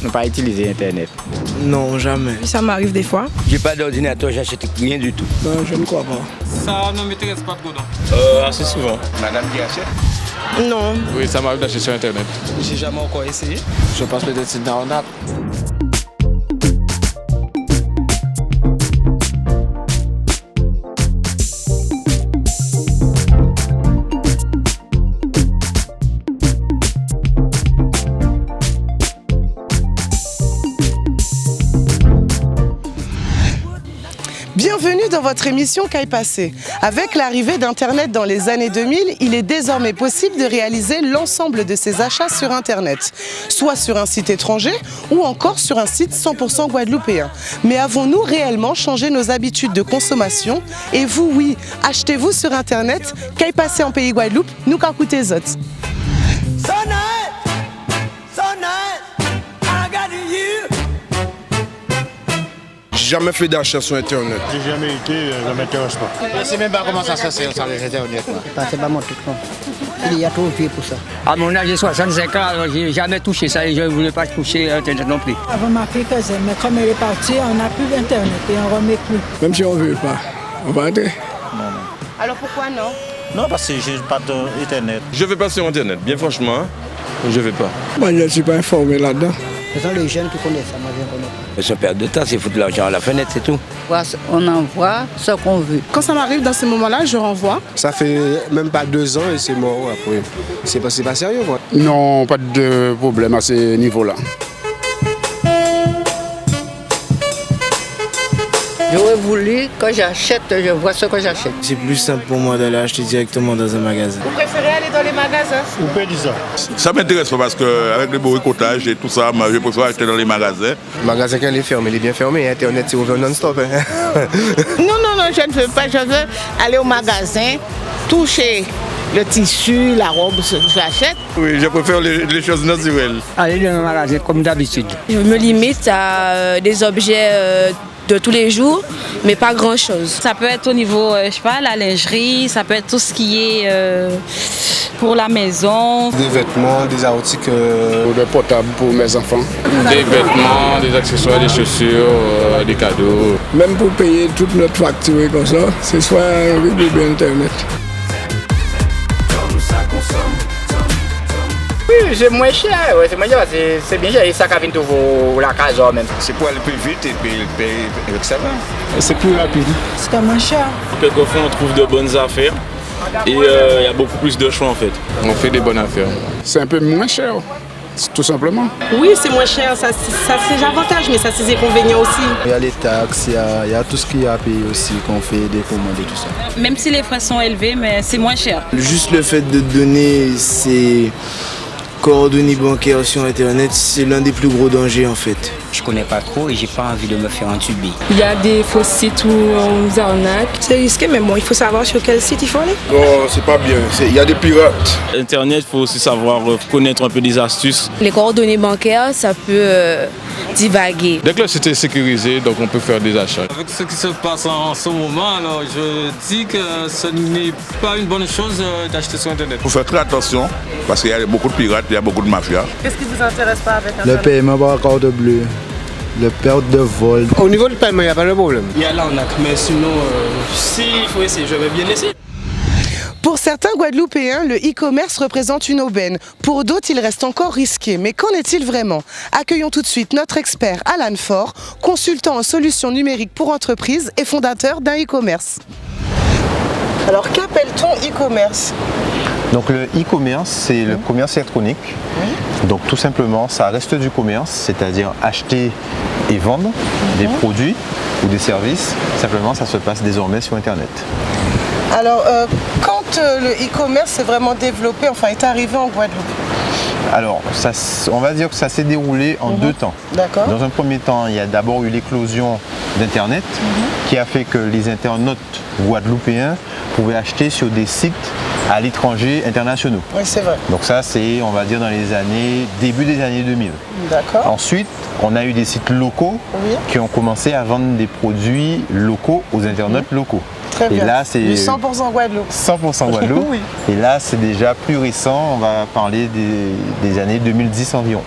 ne pas utiliser Internet. Non, jamais. Ça m'arrive des fois. J'ai pas d'ordinateur, j'achète rien du tout. Non, je ne crois pas. Ça ne m'intéresse pas trop, non. Assez souvent. Madame qui achète? Non. Oui, ça m'arrive d'acheter sur Internet. J'ai jamais encore essayé. Je pense peut-être que c'est une arnaque. Bienvenue dans votre émission Qu'aille passer. Avec l'arrivée d'Internet dans les années 2000, il est désormais possible de réaliser l'ensemble de ses achats sur Internet, soit sur un site étranger ou encore sur un site 100% guadeloupéen. Mais avons-nous réellement changé nos habitudes de consommation? Et vous, oui, achetez-vous sur Internet? Qu'aille passer en pays Guadeloupe? Nous qu'à coûter zot. Jamais fait d'achat sur Internet. J'ai jamais été, ça ne m'intéresse pas. Je ne sais même pas comment ça se fait sur les Internet. C'est pas mon truc, non. Il y a trop vieux pour ça. À mon âge, j'ai 65 ans, alors j'ai jamais touché ça et je ne voulais pas toucher Internet non plus. Avant ma fille faisait, mais comme elle est partie, on n'a plus d'Internet et on ne remet plus. Même si on ne veut pas, on va entrer. Alors pourquoi non? Non, parce que je n'ai pas d'Internet. Je ne vais pas sur Internet, bien franchement, je ne vais pas. Moi, je ne suis pas informé là-dedans. Ce sont les jeunes qui connaissent ça, moi je connais pas. C'est perdre de temps, c'est foutre l'argent à la fenêtre, c'est tout. On envoie ce qu'on veut. Quand ça m'arrive dans ces moments-là, je renvoie. Ça fait même pas 2 ans et c'est mort après. C'est pas sérieux, quoi. Non, pas de problème à ce niveau-là. J'aurais voulu, quand j'achète, je vois ce que j'achète. C'est plus simple pour moi d'aller acheter directement dans un magasin. Vous préférez aller dans les magasins? Vous pouvez dire ça. Ça m'intéresse pas parce qu'avec le boycottage et tout ça, je préfère acheter dans les magasins. Le magasin, quand il est fermé, il est bien fermé. Internet, c'est ouvert non-stop. Non, je ne veux pas. Je veux aller au magasin, toucher le tissu, la robe, ce que j'achète. Oui, je préfère les choses naturelles. Aller dans un magasin comme d'habitude. Je me limite à des objets de tous les jours, mais pas grand-chose. Ça peut être au niveau, je sais pas, la lingerie, ça peut être tout ce qui est pour la maison. Des vêtements, des articles. Des portables pour mes enfants. Des vêtements, des accessoires, des chaussures, des cadeaux. Même pour payer toute notre facture comme ça, c'est soit un ou bien Internet. Oui, c'est moins cher, ouais, c'est bien cher. Et ça, quand vient toujours la case même. C'est pour aller plus vite et puis avec ça va. C'est plus rapide. C'était moins cher. Quelquefois, on trouve de bonnes affaires et il y a beaucoup plus de choix en fait. On fait des bonnes affaires. C'est un peu moins cher, tout simplement. Oui, c'est moins cher, ça c'est des avantages, mais ça c'est des inconvénients aussi. Il y a les taxes, il y a tout ce qu'il y a à payer aussi quand on fait des commandes et tout ça. Même si les frais sont élevés, mais c'est moins cher. Juste le fait de donner ses coordonnées bancaires sur Internet, c'est l'un des plus gros dangers en fait. Je connais pas trop et j'ai pas envie de me faire entuber. Il y a des faux sites où on nous arnaque. C'est risqué, mais bon, il faut savoir sur quel site il faut aller. Non, c'est pas bien. Il y a des pirates. Internet, il faut aussi savoir connaître un peu des astuces. Les coordonnées bancaires, ça peut divaguer. Dès que le site est sécurisé, donc on peut faire des achats. Avec ce qui se passe en ce moment, alors, je dis que ce n'est pas une bonne chose d'acheter sur Internet. Il faut faire très attention parce qu'il y a beaucoup de pirates, il y a beaucoup de mafias. Qu'est-ce qui vous intéresse pas avec Le paiement par carte bleue, le perte de vol. Au niveau du paiement, il n'y a pas de problème. Il y a l'arnaque, mais sinon, s'il faut essayer, je vais bien essayer. Pour certains Guadeloupéens, le e-commerce représente une aubaine. Pour d'autres, il reste encore risqué. Mais qu'en est-il vraiment? Accueillons tout de suite notre expert Alan Faure, consultant en solutions numériques pour entreprises et fondateur d'un e-commerce. Alors qu'appelle-t-on e-commerce? Donc le e-commerce, c'est le commerce électronique. Donc tout simplement, ça reste du commerce, c'est-à-dire acheter et vendre des produits ou des services. Simplement, ça se passe désormais sur Internet. Alors, quand le e-commerce s'est vraiment développé, enfin est arrivé en Guadeloupe? Alors, on va dire que ça s'est déroulé en 2 temps. D'accord. Dans un premier temps, il y a d'abord eu l'éclosion d'Internet qui a fait que les internautes guadeloupéens pouvaient acheter sur des sites à l'étranger internationaux. Oui, c'est vrai. Donc ça, c'est, on va dire, dans les années, début des années 2000. D'accord. Ensuite, on a eu des sites locaux qui ont commencé à vendre des produits locaux aux internautes locaux. Très bien. Et là, c'est du 100% Guadeloupe. 100% Guadeloupe. Oui. Et là, c'est déjà plus récent, on va parler des années 2010 environ.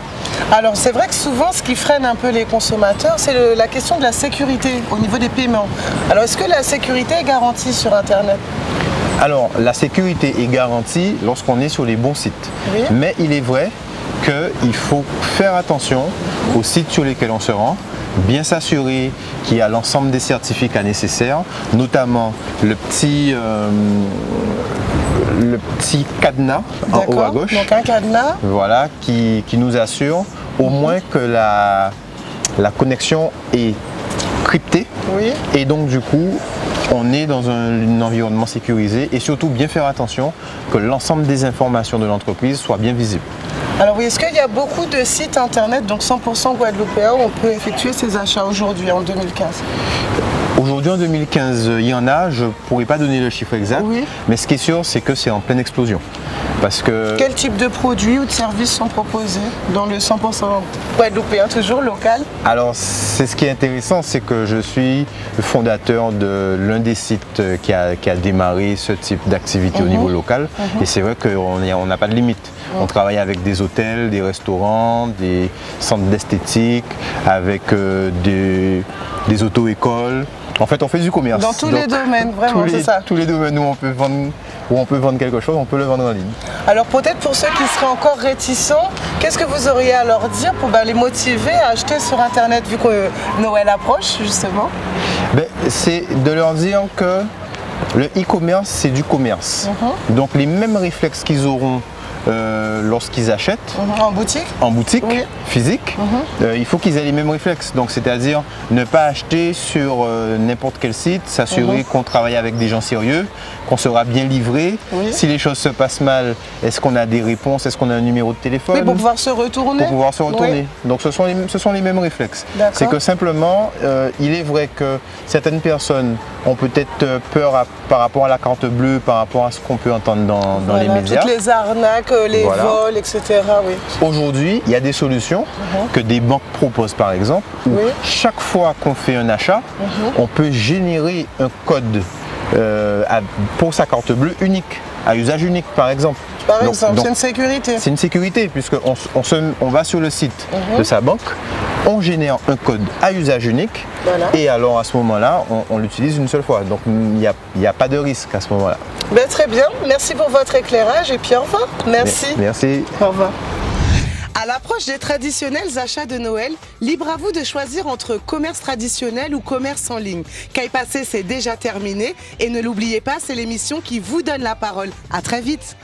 Alors c'est vrai que souvent ce qui freine un peu les consommateurs, c'est la question de la sécurité au niveau des paiements. Alors est-ce que la sécurité est garantie sur Internet? Alors la sécurité est garantie lorsqu'on est sur les bons sites. Oui. Mais il est vrai qu'il faut faire attention aux sites sur lesquels on se rend, bien s'assurer qu'il y a l'ensemble des certificats nécessaires, notamment le petit cadenas en haut à gauche. Donc un cadenas. Voilà, qui nous assure au moins que la connexion est cryptée. Oui. Et donc du coup, on est dans un environnement sécurisé et surtout bien faire attention que l'ensemble des informations de l'entreprise soient bien visibles. Alors oui, est-ce qu'il y a beaucoup de sites internet, donc 100% guadeloupéens, où on peut effectuer ses achats aujourd'hui, en 2015? Aujourd'hui en 2015, il y en a, je ne pourrais pas donner le chiffre exact, oui. Mais ce qui est sûr, c'est que c'est en pleine explosion. Parce que... Quel type de produits ou de services sont proposés dans le 100% guadeloupéen, toujours local? Alors c'est ce qui est intéressant, c'est que je suis le fondateur de l'un des sites qui a démarré ce type d'activité au niveau local. Et c'est vrai qu'on n'a pas de limite. On travaille avec des hôtels, des restaurants, des centres d'esthétique, avec des auto-écoles. En fait, on fait du commerce. Dans tous les domaines, vraiment, c'est ça. Tous les domaines où on peut vendre quelque chose, on peut le vendre en ligne. Alors peut-être pour ceux qui seraient encore réticents, qu'est-ce que vous auriez à leur dire pour les motiver à acheter sur Internet, vu que Noël approche, justement? C'est de leur dire que le e-commerce, c'est du commerce. Donc les mêmes réflexes qu'ils auront lorsqu'ils achètent en boutique oui. Physique, il faut qu'ils aient les mêmes réflexes. Donc c'est-à-dire ne pas acheter sur n'importe quel site, s'assurer qu'on travaille avec des gens sérieux, qu'on sera bien livré. Oui. Si les choses se passent mal, est-ce qu'on a des réponses, est-ce qu'on a un numéro de téléphone? Oui, pour pouvoir se retourner. Pour pouvoir se retourner. Oui. Donc ce sont les mêmes réflexes. C'est que simplement, il est vrai que certaines personnes ont peut-être peur par rapport à la carte bleue, par rapport à ce qu'on peut entendre dans les médias. Toutes les arnaques, les vols, etc. Oui. Aujourd'hui, il y a des solutions que des banques proposent par exemple, où chaque fois qu'on fait un achat, on peut générer un code pour sa carte bleue unique, à usage unique par exemple. Par exemple, c'est une sécurité. C'est une sécurité puisqu'on va sur le site de sa banque, on génère un code à usage unique et alors à ce moment-là, on l'utilise une seule fois. Donc il n'y a pas de risque à ce moment-là. Très bien, merci pour votre éclairage et puis au revoir. Merci. Merci. Au revoir. À l'approche des traditionnels achats de Noël, libre à vous de choisir entre commerce traditionnel ou commerce en ligne. Caille Passé, c'est déjà terminé et ne l'oubliez pas, c'est l'émission qui vous donne la parole. À très vite.